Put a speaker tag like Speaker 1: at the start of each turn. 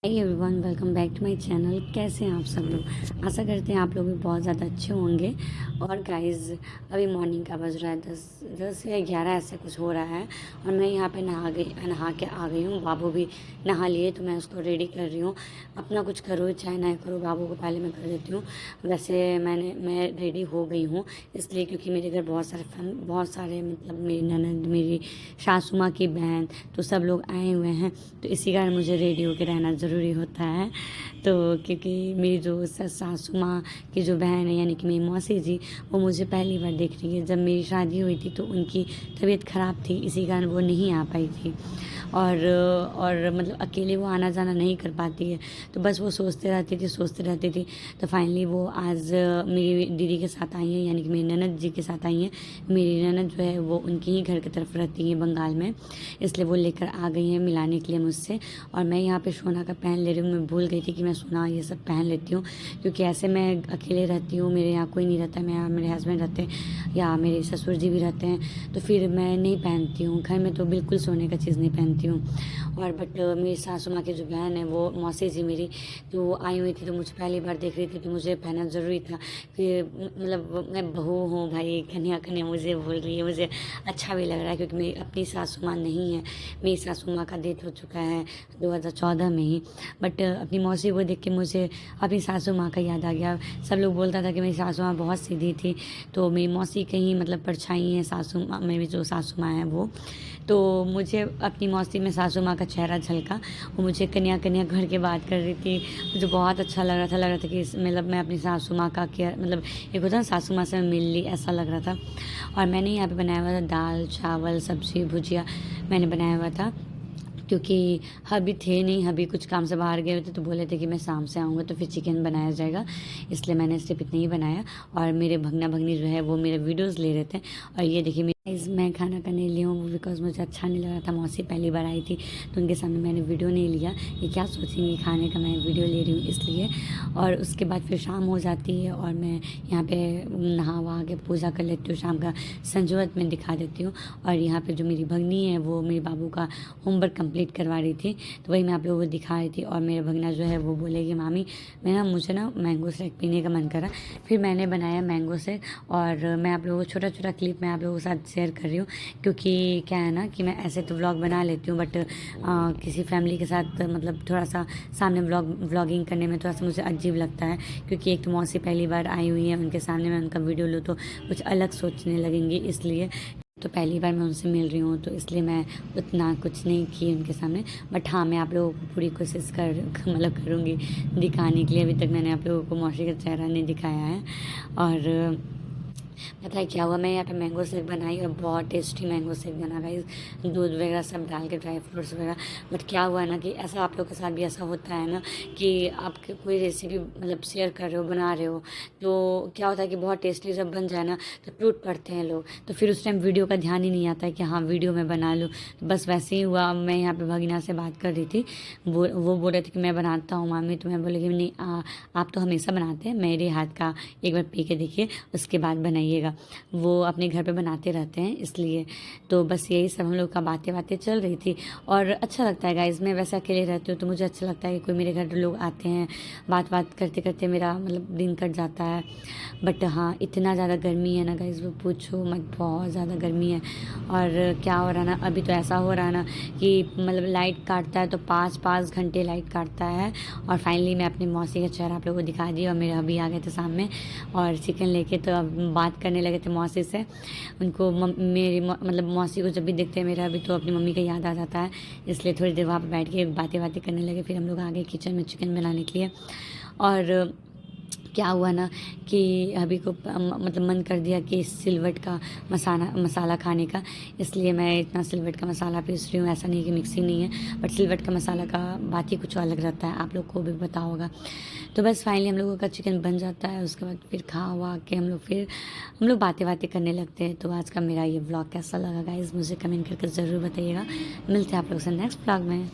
Speaker 1: Hi everyone, welcome back to my channel. कैसे हैं आप सब लोग? आशा करते हैं आप लोग भी बहुत ज़्यादा अच्छे होंगे। और गाइस, अभी मॉर्निंग का बज रहा है 10 या 11 ऐसे कुछ हो रहा है। और मैं यहाँ पे नहा के आ गई हूँ। बाबू भी नहा लिए तो मैं उसको रेडी कर रही हूँ। अपना कुछ करो चाहे ना करो, बाबू को पहले मैं कर देती हूँ। वैसे मैं रेडी हो गई हूँ इसलिए क्योंकि मेरे घर बहुत सारे मतलब मेरी ननद, मेरी सासू माँ की बहन, तो सब लोग आए हुए हैं। तो इसी कारण मुझे रेडी होकर रहना ज़रूरी होता है। तो क्योंकि मेरी जो सासू माँ की जो बहन है यानी कि मेरी मौसी जी, वो मुझे पहली बार देख रही है। जब मेरी शादी हुई थी तो उनकी तबीयत ख़राब थी, इसी कारण वो नहीं आ पाई थी। और मतलब अकेले वो आना जाना नहीं कर पाती है। तो बस वो सोचते रहती थी। तो फाइनली वो आज मेरी दीदी के साथ आई हैं, यानी कि मेरी ननद जी के साथ आई हैं। मेरी ननद जो है वो उनकी ही घर की तरफ रहती है, बंगाल में, इसलिए वो लेकर आ गई हैं मिलाने के लिए मुझसे। और मैं यहाँ पे सोना का पहन ले रही हूँ। मैं भूल गई थी कि मैं सोना ये सब पहन लेती हूँ, क्योंकि ऐसे मैं अकेले रहती हूँ, मेरे यहाँ कोई नहीं रहता। मेरे हस्बैंड रहते हैं या मेरे ससुर जी भी रहते हैं, तो फिर मैं नहीं पहनती हूँ। घर में तो बिल्कुल सोने का चीज़ नहीं पहनती हूँ। और बट मेरी सासू माँ की जो बहन है, वो मौसी जी मेरी, तो वो आई हुई थी, तो मुझे पहली बार देख रही थी, तो मुझे पहनना ज़रूरी था कि मतलब मैं बहू हूँ भाई, कन्या कन्या मुझे बोल रही है। मुझे अच्छा भी लग रहा है क्योंकि मेरी अपनी सासू माँ नहीं है। मेरी सासू माँ का डेथ हो चुका है 2014 में ही। बट अपनी मौसी को देख के मुझे अपनी सासू माँ का याद आ गया। सब लोग बोलता था कि मेरी सासू माँ बहुत सीधी थी, तो मेरी मौसी कहीं मतलब परछाई है सासू माँ, मेरी जो सासू माँ है वो। तो मुझे अपनी मौसी में सासू माँ का चेहरा झलका। वो मुझे कन्या कन्या घर के बात कर रही थी। मुझे बहुत अच्छा लग रहा था कि मतलब मैं अपनी सासू माँ का केयर, मतलब एक होता है ना सासू माँ से मैं मिल ली, ऐसा लग रहा था। और मैंने यहाँ पे बनाया हुआ था दाल चावल सब्ज़ी भुजिया मैंने बनाया हुआ था, क्योंकि हबी थे नहीं, हबी कुछ काम से बाहर गए हुए थे, तो बोले थे कि मैं शाम से आऊँगा तो फिर चिकन बनाया जाएगा, इसलिए मैंने सिर्फ इतना ही बनाया। और मेरे भगना भगनी जो है वो मेरे वीडियोस ले रहे थे। और ये देखिए मैं खाना करने ली हूँ बिकॉज मुझे अच्छा नहीं लग रहा था। मौसी पहली बार आई थी तो उनके सामने मैंने वीडियो नहीं लिया, ये क्या सोचेंगी खाने का मैं वीडियो ले रही हूँ इसलिए। और उसके बाद फिर शाम हो जाती है और मैं यहाँ पे नहा वहा के पूजा कर लेती हूँ, शाम का संजोत में दिखा देती हूँ। और यहाँ पे जो मेरी भगनी है वो मेरे बाबू का होमवर्क कंप्लीट करवा रही थी, तो वही मैं आप लोगों को दिखा रही थी। और मेरे भगना जो है वो बोले कि मामी मुझे ना मैंगो शेक पीने का मन करा। फिर मैंने बनाया मैंगो शेक, और मैं आप लोगों को छोटा छोटा क्लिप मैं आप लोगों के साथ शेयर कर रही हूँ, क्योंकि क्या है ना कि मैं ऐसे तो व्लॉग बना लेती हूँ, बट किसी फैमिली के साथ मतलब थोड़ा सा सामने व्लॉगिंग करने में थोड़ा सा मुझे अजीब लगता है, क्योंकि एक तो मौसी पहली बार आई हुई है, उनके सामने मैं उनका वीडियो लूँ तो कुछ अलग सोचने लगेंगी, इसलिए। तो पहली बार मैं उनसे मिल रही हूँ तो इसलिए मैं उतना कुछ नहीं की उनके सामने। बट हाँ, मैं आप लोगों को पूरी कोशिश मतलब करूँगी दिखाने के लिए। अभी तक मैंने आप लोगों को मौसी का चेहरा नहीं दिखाया है। और पता है क्या हुआ, मैं यहाँ पे मैंगो शेक बनाई और बहुत टेस्टी मैंगो शेक बना गाइस, दूध वगैरह सब डाल के, ड्राई फ्रूट्स वगैरह। बट क्या हुआ ना कि ऐसा आप लोग के साथ भी ऐसा होता है ना कि आप कोई रेसिपी मतलब शेयर कर रहे हो, बना रहे हो, तो क्या होता है कि बहुत टेस्टी जब बन जाए ना तो टूट पड़ते हैं लोग। तो फिर उस टाइम वीडियो का ध्यान ही नहीं आता है कि हाँ वीडियो में बना लूँ। तो बस वैसे ही हुआ। मैं यहाँ पे भगीना से बात कर रही थी, वो बोल रहे थे कि मैं बनाता हूँ मामी, तो मैं बोली कि नहीं, आप तो हमेशा बनाते हैं, मेरे हाथ का एक बार पी के देखिए उसके बाद बनाइएगा। वो अपने घर पे बनाते रहते हैं इसलिए। तो बस यही सब हम लोग का बातें बातें चल रही थी। और अच्छा लगता है गाइज, मैं वैसे अकेले रहती हूँ तो मुझे अच्छा लगता है कि कोई मेरे घर लोग आते हैं, बात बात करते करते मेरा मतलब दिन कट जाता है। बट हाँ, इतना ज़्यादा गर्मी है ना गाइज, वो पूछो मत, बहुत ज़्यादा गर्मी है। और क्या हो रहा है ना, अभी तो ऐसा हो रहा है ना कि मतलब लाइट काटता है तो 5-5 घंटे लाइट काटता है। और फाइनली मैं अपनी मौसी का चेहरा आप लोगों को दिखा दी, और मेरे अभी आ गए थे सामने और चिकन लेके, तो अब बात करने लगे थे मौसी से। उनको मतलब मौसी को जब भी देखते हैं मेरा अभी, तो अपनी मम्मी का याद आ जाता है, इसलिए थोड़ी देर वहाँ पर बैठ के बातें बातें करने लगे। फिर हम लोग आ गए किचन में चिकन बनाने के लिए। और क्या हुआ ना कि अभी को मतलब मन कर दिया कि सिलवट का मसाला खाने का, इसलिए मैं इतना सिलवट का मसाला पीस रही हूँ। ऐसा नहीं कि मिक्सी नहीं है, बट सिलवट का मसाला का बात ही कुछ अलग रहता है, आप लोग को भी पता होगा। तो बस फाइनली हम लोगों का चिकन बन जाता है, उसके बाद फिर खा हुआ के हम लोग बातें बातें करने लगते हैं। तो आज का मेरा ये व्लॉग कैसा लगा गाइज़, मुझे कमेंट करके ज़रूर बताइएगा। मिलते हैं आप लोग से नेक्स्ट व्लॉग में।